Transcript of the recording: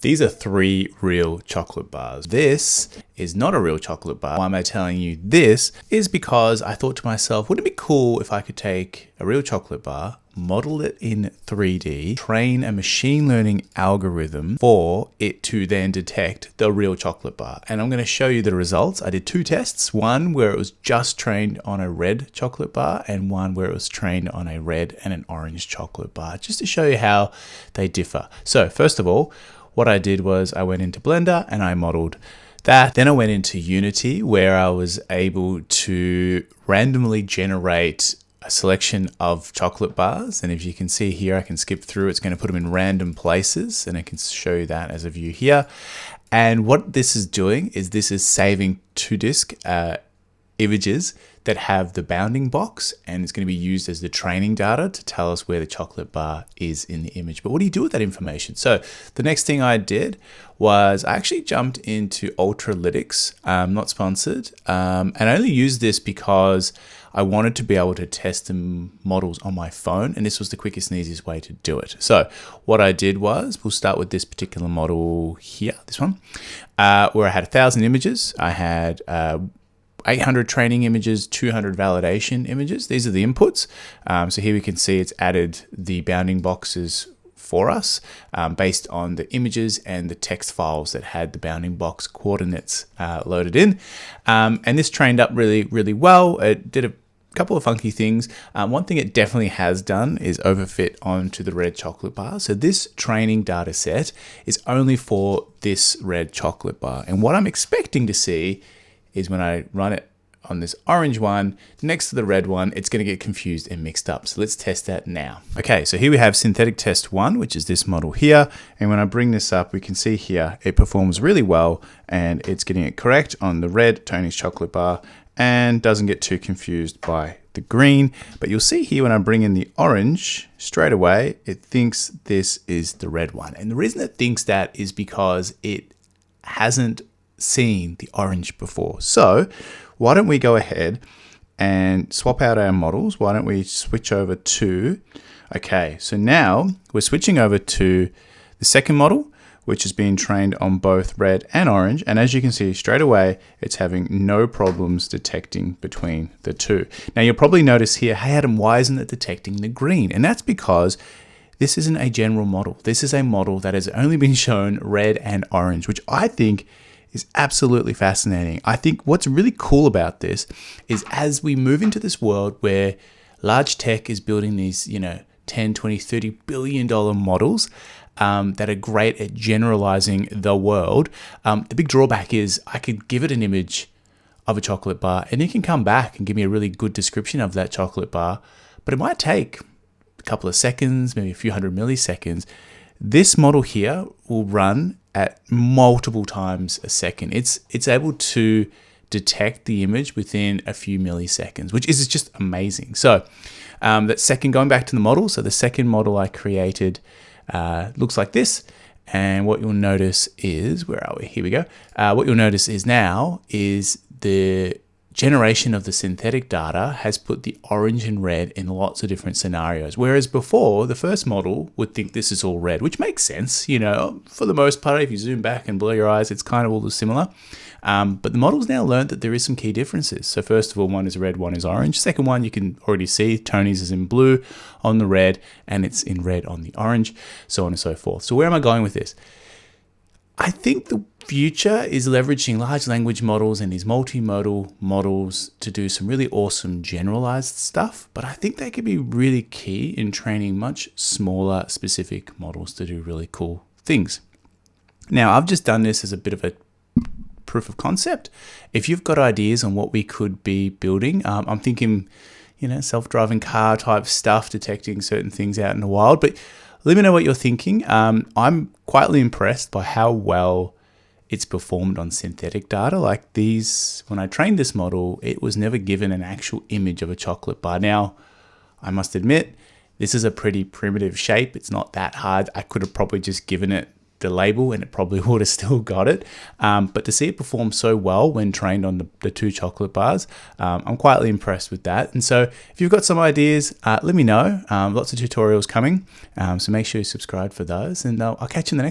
These are 3 real chocolate bars. This is not a real chocolate bar. Why am I telling you this? Is because I thought to myself, wouldn't it be cool if I could take a real chocolate bar, model it in 3D, train a machine learning algorithm for it to then detect the real chocolate bar. And I'm going to show you the results. I did 2 tests, one where it was just trained on a red chocolate bar and one where it was trained on a red and an orange chocolate bar, just to show you how they differ. So first of all, what I did was I went into Blender and I modeled that. Then I went into Unity where I was able to randomly generate a selection of chocolate bars. And if you can see here, I can skip through. It's going to put them in random places and I can show you that as a view here. And what this is doing is this is saving to disk images that have the bounding box, and it's going to be used as the training data to tell us where the chocolate bar is in the image. But what do you do with that information? So the next thing I did was I actually jumped into Ultralytics, not sponsored, and I only used this because I wanted to be able to test the models on my phone, and this was the quickest and easiest way to do it. So what I did was, we'll start with this particular model here, this one, where I had 1,000 images. I had 800 training images, 200 validation images. These are the inputs. So here we can see it's added the bounding boxes for us based on the images and the text files that had the bounding box coordinates loaded in. And this trained up really, really well. It did a couple of funky things. One thing it definitely has done is overfit onto the red chocolate bar. So this training data set is only for this red chocolate bar. And what I'm expecting to see is when I run it on this orange one next to the red one, it's going to get confused and mixed up. So let's test that now. Okay, so here we have synthetic test 1, which is this model here. And when I bring this up, we can see here it performs really well and it's getting it correct on the red Tony's chocolate bar and doesn't get too confused by the green. But you'll see here when I bring in the orange, straight away, it thinks this is the red one. And the reason it thinks that is because it hasn't seen the orange before. So why don't we go ahead and swap out our models? Why don't we switch over to, okay, so now we're switching over to the second model, which is being trained on both red and orange. And as you can see straight away, it's having no problems detecting between the two. Now you'll probably notice here, hey Adam, why isn't it detecting the green? And that's because this isn't a general model. This is a model that has only been shown red and orange, which I think is absolutely fascinating. I think what's really cool about this is as we move into this world where large tech is building these, 10, 20, $30 billion models that are great at generalizing the world, the big drawback is I could give it an image of a chocolate bar and it can come back and give me a really good description of that chocolate bar, but it might take a couple of seconds, maybe a few hundred milliseconds. This model here will run at multiple times a second. It's able to detect the image within a few milliseconds, which is just amazing. So that second, going back to the model, so the second model I created looks like this. And what you'll notice is, where are we? Here we go. What you'll notice is now is the generation of the synthetic data has put the orange and red in lots of different scenarios. Whereas before, the first model would think this is all red, which makes sense. For the most part, if you zoom back and blur your eyes, it's kind of all similar. But the model's now learned that there is some key differences. So first of all, one is red, one is orange. Second one, you can already see Tony's is in blue on the red and it's in red on the orange, so on and so forth. So where am I going with this? I think the future is leveraging large language models and these multimodal models to do some really awesome generalized stuff, but I think they could be really key in training much smaller specific models to do really cool things. Now, I've just done this as a bit of a proof of concept. If you've got ideas on what we could be building, I'm thinking, self-driving car type stuff, detecting certain things out in the wild, but let me know what you're thinking. I'm quietly impressed by how well it's performed on synthetic data. Like these, when I trained this model, it was never given an actual image of a chocolate bar. Now, I must admit, this is a pretty primitive shape. It's not that hard. I could have probably just given it the label and it probably would have still got it. But to see it perform so well when trained on the two chocolate bars, I'm quietly impressed with that. And so if you've got some ideas, let me know. Lots of tutorials coming. So make sure you subscribe for those and I'll catch you in the next one.